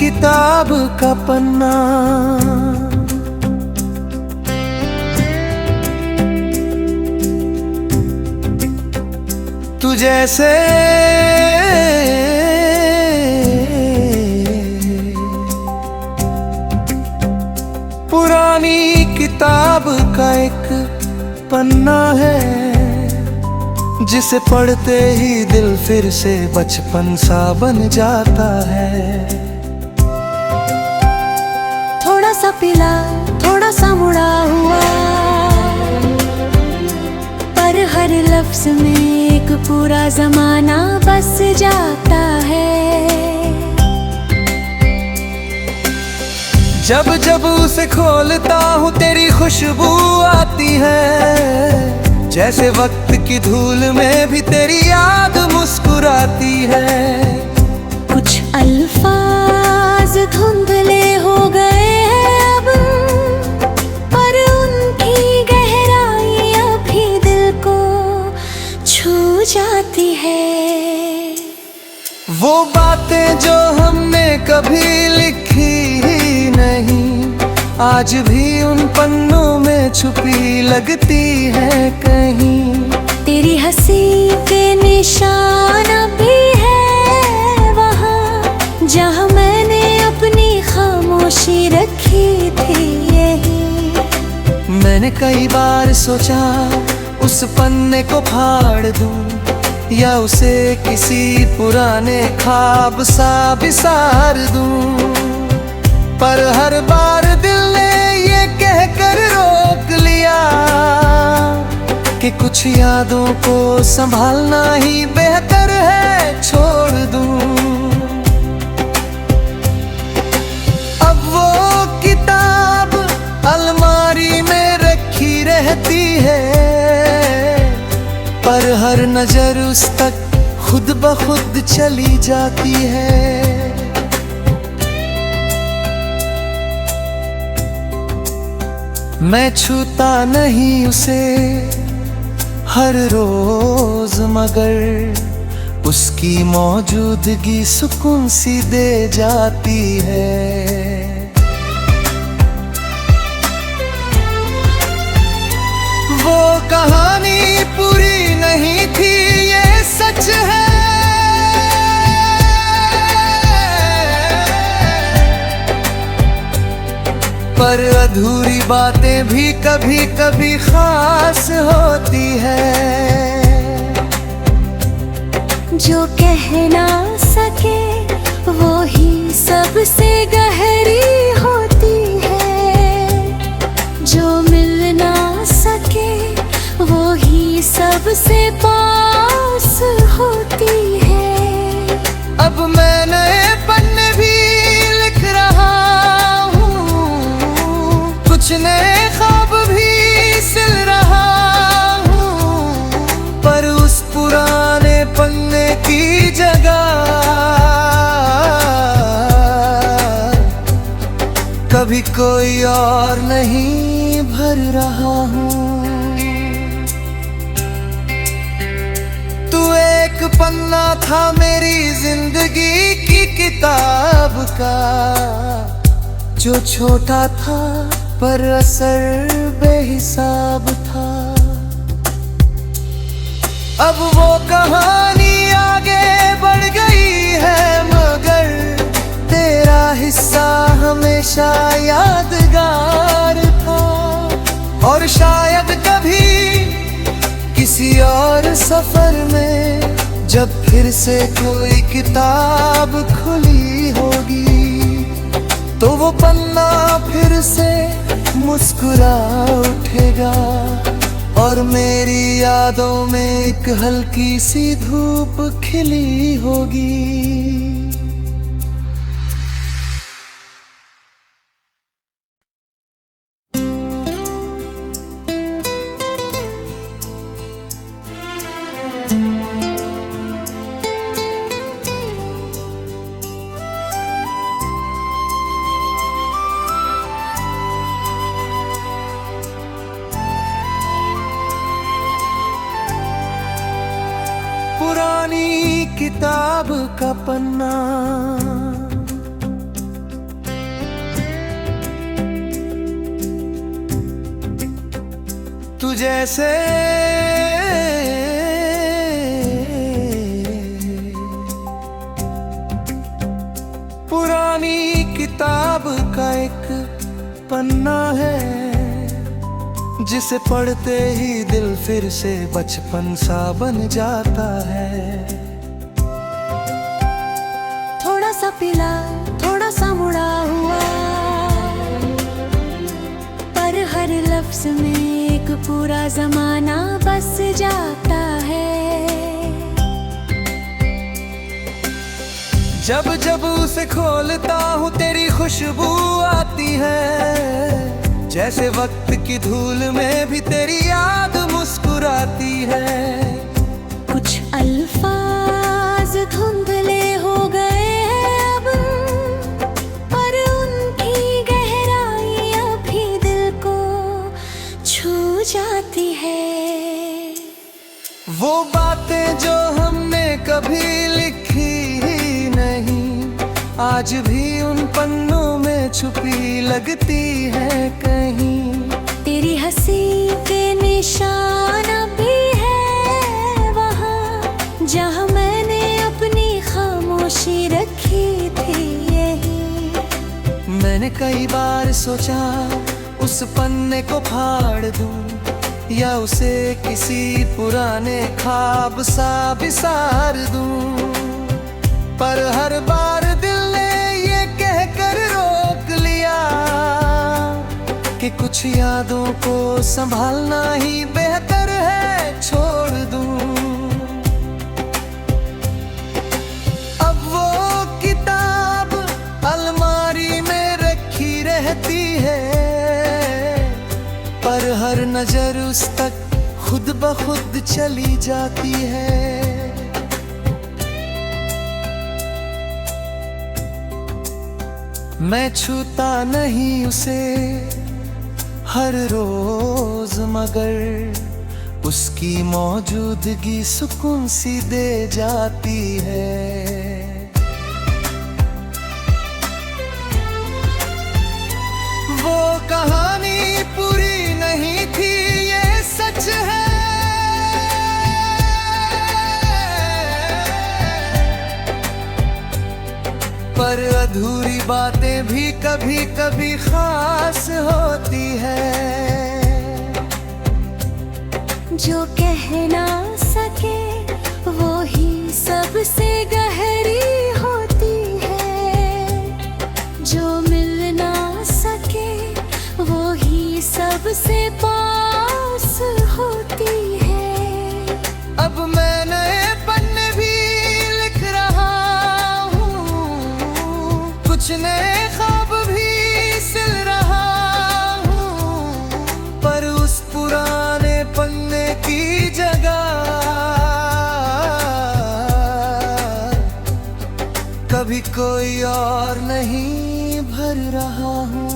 किताब का पन्ना, तू जैसे पुरानी किताब का एक पन्ना है, जिसे पढ़ते ही दिल फिर से बचपन सा बन जाता है। थोड़ा सा पिला, थोड़ा सा मुड़ा हुआ, पर हर लफ्ज में एक पूरा जमाना बस जाता है। जब जब उसे खोलता हूँ तेरी खुशबू आती है, जैसे वक्त की धूल में भी तेरी याद मुस्कुराती है। कुछ अल्फाज धुंधले हो गए हैं अब, पर उनकी गहराई अभी दिल को छू जाती है। वो बातें जो हमने कभी लिखी ही नहीं, आज भी उन पन्नों में छुपी लगती है कहीं। तेरी हंसी के निशान भी है वहाँ, जहाँ मैंने अपनी खामोशी रखी थी यही। मैंने कई बार सोचा उस पन्ने को फाड़ दूं, या उसे किसी पुराने ख्वाब सा बिसार दूं, पर हर बार दिल ने ये कहकर रोक लिया कि कुछ यादों को संभालना ही बेहतर है, छोड़ दूं। अब वो किताब अलमारी में रखी रहती है, पर हर नजर उस तक खुद ब खुद चली जाती है। मैं छूता नहीं उसे हर रोज, मगर उसकी मौजूदगी सुकून सी दे जाती है। वो कहानी पूरी नहीं थी, ये सच है, पर अधूरी बातें भी कभी कभी खास होती है। जो कह ना सके वो ही सबसे गहरी होती है, जो मिल ना सके वो ही सबसे पास होती है। अब मैं नए पन्ने भी लिख रहा हूँ, कुछ नए ख्वाब भी सिल रहा हूँ, पर उस पुराने पन्ने की जगह कभी कोई और नहीं भर रहा हूँ। तू एक पन्ना था मेरी जिंदगी की किताब का, जो छोटा था पर असर बेहिसाब था। अब वो कहानी आगे बढ़ गई है, मगर तेरा हिस्सा हमेशा यादगार था। और शायद कभी किसी और सफर में जब फिर से कोई किताब खुली होगी, तो वो पन्ना फिर से मुस्कुरा उठेगा, और मेरी यादों में एक हल्की सी धूप खिली होगी। पुरानी किताब का पन्ना, तू जैसे पुरानी किताब का एक पन्ना है, जिसे पढ़ते ही दिल फिर से बचपन सा बन जाता है। थोड़ा सा पिला, थोड़ा सा मुड़ा हुआ, पर हर लफ्ज में एक पूरा जमाना बस जाता है। जब जब उसे खोलता हूँ तेरी खुशबू आती है, जैसे वक्त की धूल में भी तेरी याद मुस्कुराती है। कुछ अल्फाज धुंधले हो गए हैं अब, पर उनकी गहराई अभी दिल को छू जाती है। वो बातें जो हमने कभी लिखी ही नहीं, आज भी उन पन्नों में छुपी लगती है कहीं। तेरी हंसी के निशान भी है वहाँ, जहाँ मैंने अपनी खामोशी रखी थी यही। मैंने कई बार सोचा उस पन्ने को फाड़ दूं, या उसे किसी पुराने ख्वाब सा बिसार दूं, पर हर बार दिल ने ये कहकर रोक लिया कि कुछ यादों को संभालना ही बेहतर है, छोड़ दूं। अब वो किताब अलमारी में रखी रहती है, पर हर नजर उस तक खुद ब खुद चली जाती है। मैं छूता नहीं उसे हर रोज, मगर उसकी मौजूदगी सुकून सी दे जाती है। वो कहानी पूरी नहीं थी, ये सच है, पर अधूरी बातें भी कभी कभी खास होती है। जो कह ना सके वो ही सबसे गहरी होती है, जो मिल ना सके वो ही सबसे पास होती है। अब मैं नए पन्ने भी लिख रहा हूँ, कुछ नए ख्वाब भी सिल रहा हूँ, पर उस पुराने पन्ने की जगह कभी कोई और नहीं भर रहा हूँ।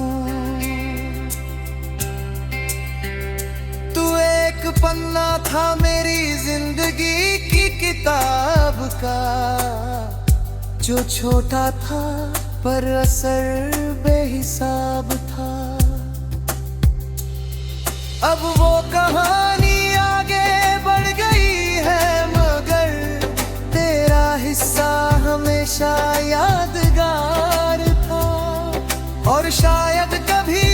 तू एक पन्ना था मेरी जिंदगी की किताब का, जो छोटा था पर असर बेहिसाब था। अब वो कहानी आगे बढ़ गई है, मगर तेरा हिस्सा हमेशा यादगार था। और शायद कभी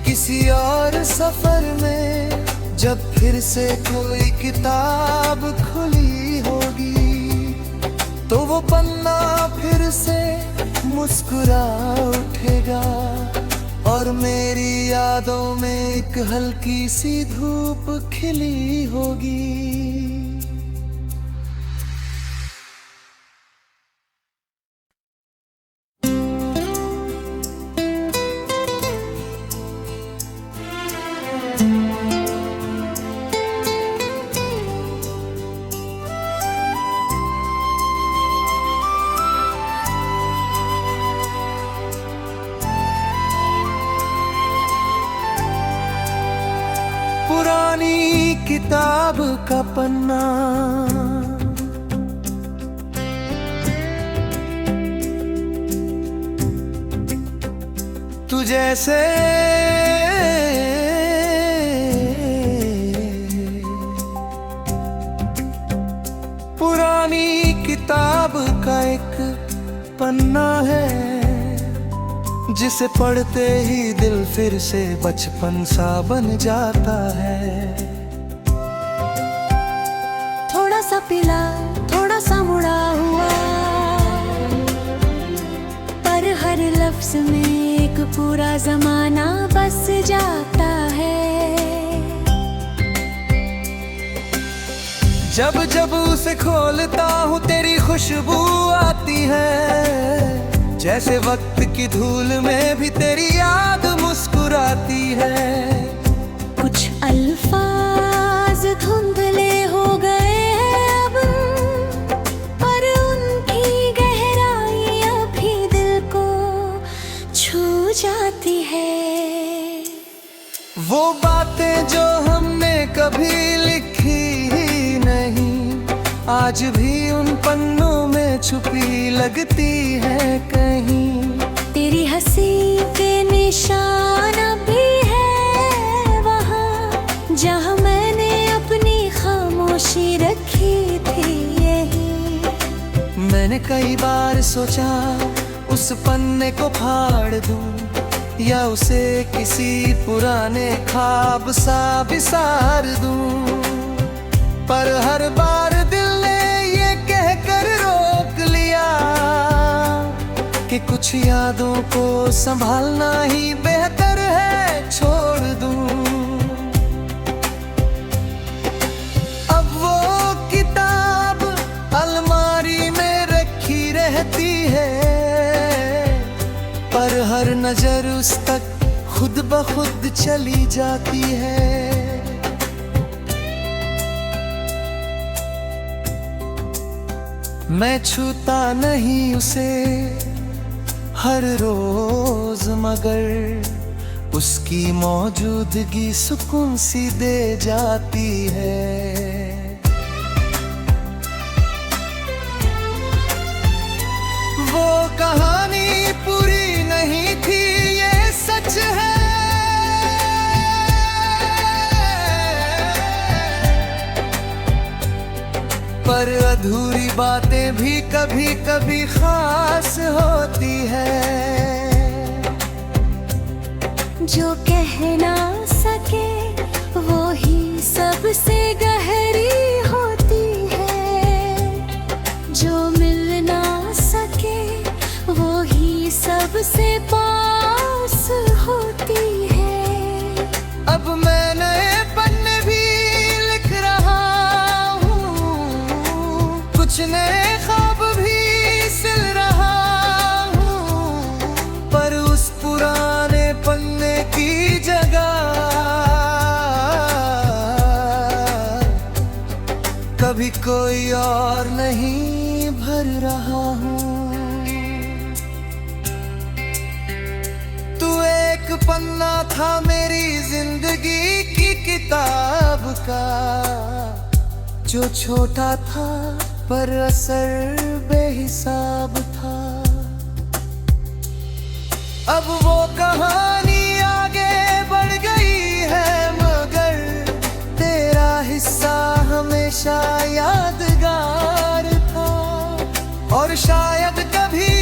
किसी और सफर में जब फिर से कोई किताब खुली होगी, तो वो पन्ना फिर से मुस्कुरा उठेगा, और मेरी यादों में एक हल्की सी धूप खिली होगी। पुरानी किताब का पन्ना, तू जैसे पन्ना है जिसे पढ़ते ही दिल फिर से बचपन सा बन जाता है। थोड़ा सा पिला थोड़ा सा मुड़ा हुआ, पर हर लफ्ज में एक पूरा जमाना बस जाता है। जब जब उसे खोलता हूँ तेरी खुशबू आती है, जैसे वक्त की धूल में भी तेरी याद मुस्कुराती है। कुछ अल्फाज धुंधले हो गए हैं अब, पर उनकी गहराई अभी दिल को छू जाती है। वो बातें जो हमने कभी लिखी ही नहीं, आज भी उन पन्नों में छुपी लगती है कहीं। तेरी हंसी के निशान भी है वहाँ, जहाँ मैंने अपनी खामोशी रखी थी यही। मैंने कई बार सोचा उस पन्ने को फाड़ दूं, या उसे किसी पुराने ख्वाब सा बिसार दूं, पर हर बार दिल ने ये कहकर रोक लिया कि कुछ यादों को संभालना ही बेहतर है, छोड़ दूं। अब वो किताब अलमारी में रखी रहती है, पर हर नजर उस तक खुद ब खुद चली जाती है। मैं छूता नहीं उसे हर रोज, मगर उसकी मौजूदगी सुकून सी दे जाती है। वो कहानी पूरी नहीं थी ये सच है, पर अधूरी बातें भी कभी कभी खास होती है। जो कह ना सके वो ही सबसे गहरी होती है, जो मिल ना सके वो ही सबसे पास होती है। अब मैं नए पन्ने भी लिख रहा हूँ, कुछ नए ख्वाब भी सिल रहा हूँ, पर उस पुराने पन्ने की जगह कभी कोई और नहीं भर रहा हूँ। तू एक पन्ना था मेरी जिंदगी की किताब का, जो छोटा था पर असर बेहिसाब था। अब वो कहानी आगे बढ़ गई है, मगर तेरा हिस्सा हमेशा यादगार था। और शायद कभी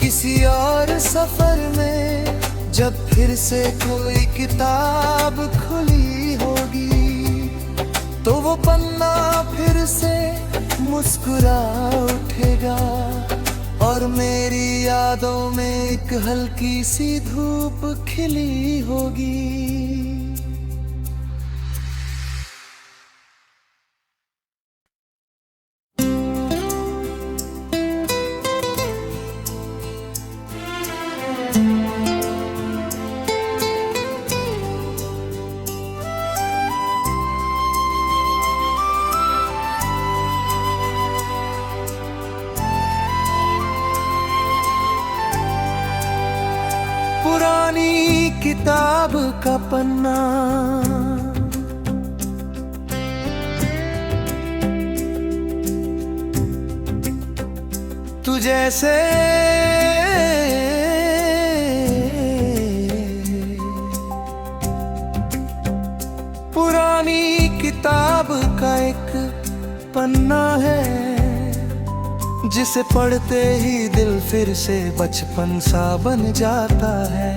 किसी और सफर में जब फिर से कोई किताब खुली होगी, तो वो पन्ना फिर से मुस्कुरा उठेगा, और मेरी यादों में एक हल्की सी धूप खिली होगी। पुरानी किताब का पन्ना, तू जैसे पुरानी किताब का एक पन्ना है, जिसे पढ़ते ही दिल फिर से बचपन सा बन जाता है।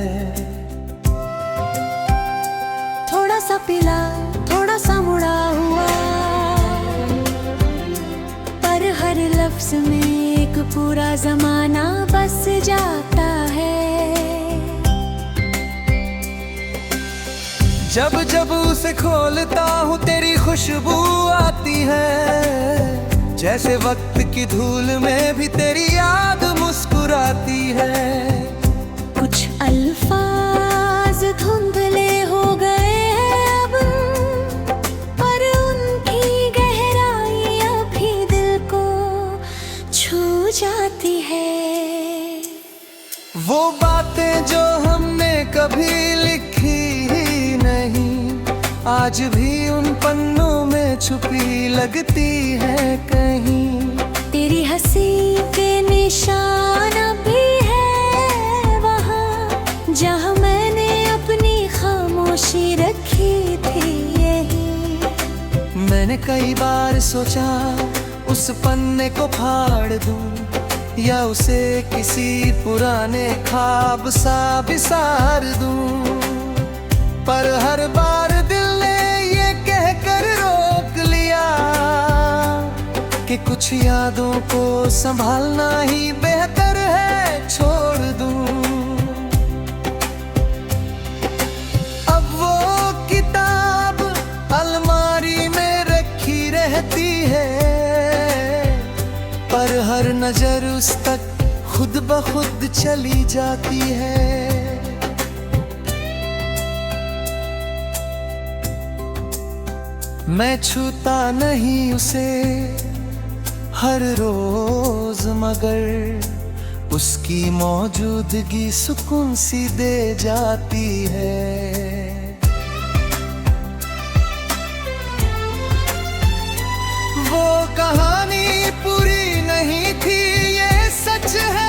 थोड़ा सा पिला थोड़ा सा मुड़ा हुआ, पर हर लफ्ज में एक पूरा जमाना बस जाता है। जब जब उसे खोलता हूँ तेरी खुशबू आती है, जैसे वक्त की धूल में भी तेरी याद मुस्कुराती है। कुछ अल्फाज धुंधले हो गए हैं अब, पर उनकी गहराई अभी दिल को छू जाती है। वो बातें जो हमने कभी लिखी ही नहीं, आज भी उन पन्नों में छुपी लगती है कहीं। तेरी हंसी के निशान भी है वहाँ, जहाँ मैंने अपनी खामोशी रखी थी यही। मैंने कई बार सोचा उस पन्ने को फाड़ दूं, या उसे किसी पुराने ख्वाब सा बिसार दूं, पर हर बार दिल ने ये कहकर रोक लिया कि कुछ यादों को संभालना ही बेहतर है, छोड़ दूं। अब वो किताब अलमारी में रखी रहती है, पर हर नजर उस तक खुद ब खुद चली जाती है। मैं छूता नहीं उसे हर रोज, मगर उसकी मौजूदगी सुकून सी दे जाती है। वो कहानी पूरी नहीं थी ये सच है,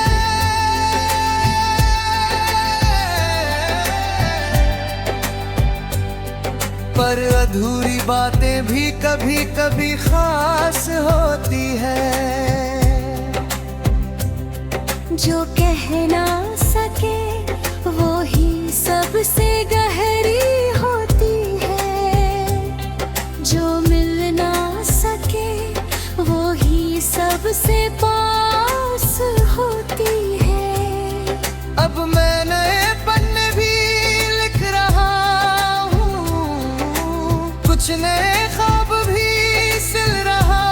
पर अधूरी बातें भी कभी कभी खास होती है। जो कह ना सके वो ही सबसे गहरी होती है, जो मिल ना सके वो ही सबसे पास होती है। अब मैं नए पन्ने भी लिख रहा हूँ, कुछ नए ख्वाब भी सिल रहा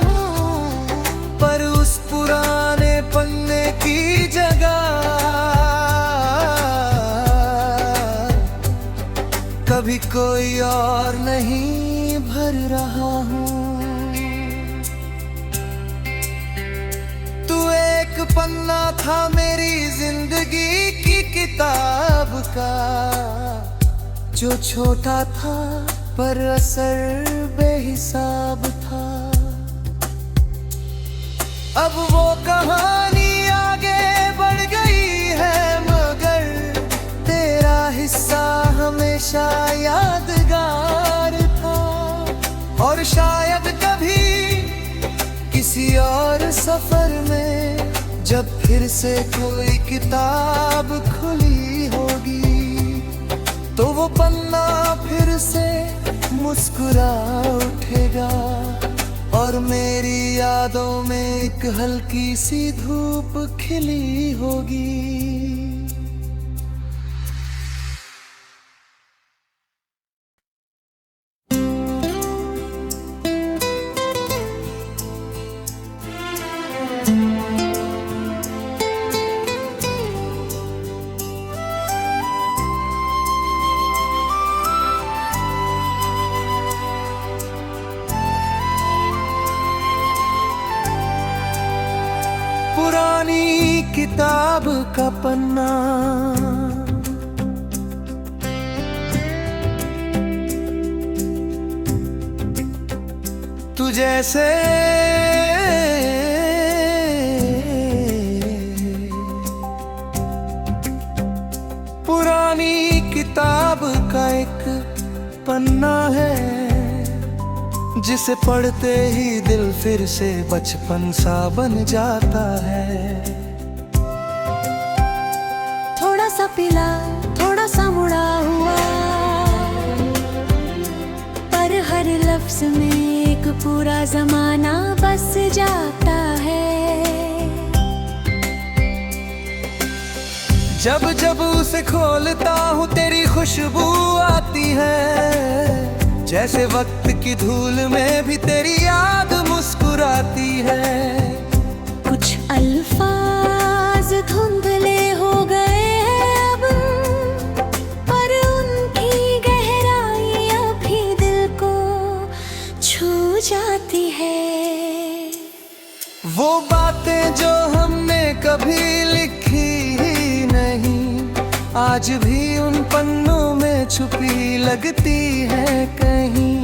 हूँ, पर उस पुराने पन्ने की जगह कभी कोई और नहीं भर रहा हूँ। तू एक पन्ना था मेरी जिंदगी की किताब का, जो छोटा था पर असर बेहिसाब था। अब वो कहानी आगे बढ़ गई है, मगर तेरा हिस्सा हमेशा यादगार था। और शायद कभी किसी और सफर में जब फिर से कोई किताब खुली होगी, तो वो पन्ना फिर से मुस्कुरा उठेगा, और मेरी यादों में एक हल्की सी धूप खिली होगी। पुरानी किताब का पन्ना, तू जैसे पुरानी किताब का एक पन्ना है, जिसे पढ़ते ही दिल फिर से बचपन सा बन जाता है। थोड़ा सा पिला थोड़ा सा मुड़ा हुआ, पर हर लफ्ज में एक पूरा जमाना बस जाता है। जब जब उसे खोलता हूँ तेरी खुशबू आती है, जैसे वक्त की धूल में भी तेरी याद मुस्कुराती है। कुछ अल्फाज धुंधले हो गए हैं अब, पर उनकी गहराई अभी दिल को छू जाती है। वो बातें जो हमने कभी लिखी ही नहीं, आज भी उन पन्नों में छुपी लगती है कहीं।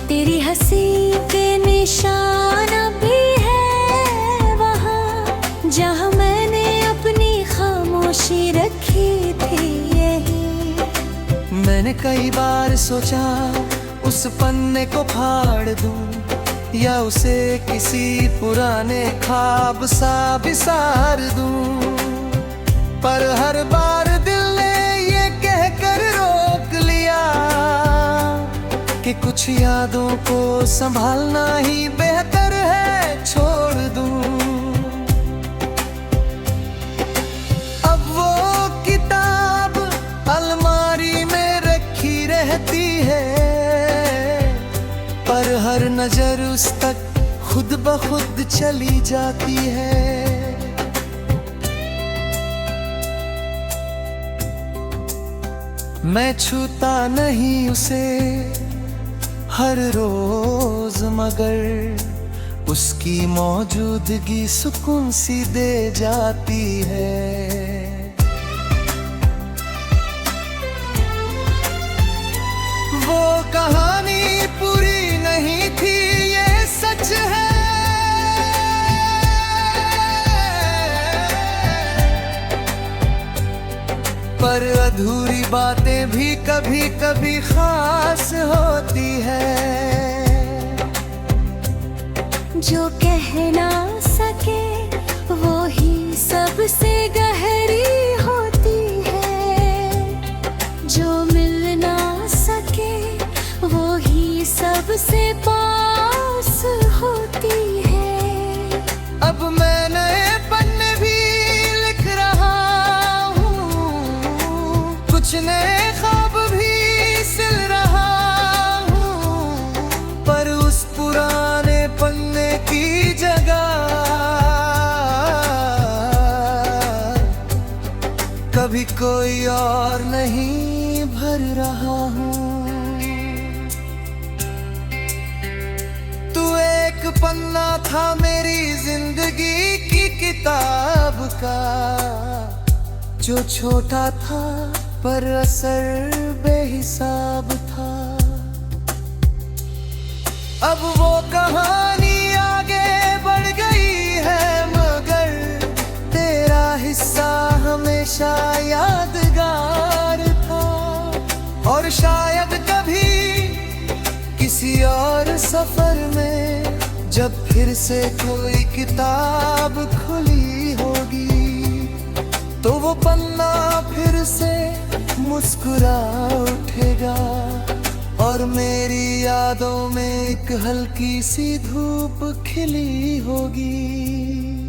तेरी हंसी के निशान भी है वहाँ, जहाँ मैंने अपनी खामोशी रखी थी यही। मैंने कई बार सोचा उस पन्ने को फाड़ दूं, या उसे किसी पुराने ख्वाब सा बिसार दूं, पर हर बार दिल ने ये कहकर रोक लिया कि कुछ यादों को संभालना ही बेहतर है, छोड़ दूं। अब वो किताब अलमारी में रखी रहती है, पर हर नजर उस तक खुद ब खुद चली जाती है। मैं छूता नहीं उसे हर रोज, मगर उसकी मौजूदगी सुकून सी दे जाती है। वो कहानी पूरी नहीं थी ये सच है, पर अधूरी बातें भी कभी कभी खास होती है। जो कह ना सके वो ही सबसे गहरी होती है, जो मिल ना सके वो ही सबसे पास होती है। अब मैं नए पन्ने भी लिख रहा हूँ, कुछ नए ख्वाब भी सिल रहा हूँ, पर उस पुराने पन्ने की जगह कभी कोई और नहीं भर रहा हूँ। तू एक पन्ना था मेरी जिंदगी की किताब का, जो छोटा था पर असर बेहिसाब था। अब वो कहानी आगे बढ़ गई है, मगर तेरा हिस्सा हमेशा यादगार था। और शायद कभी किसी और सफर में जब फिर से कोई किताब खुली होगी, तो वो पन्ना फिर से मुस्कुरा उठेगा, और मेरी यादों में एक हल्की सी धूप खिली होगी।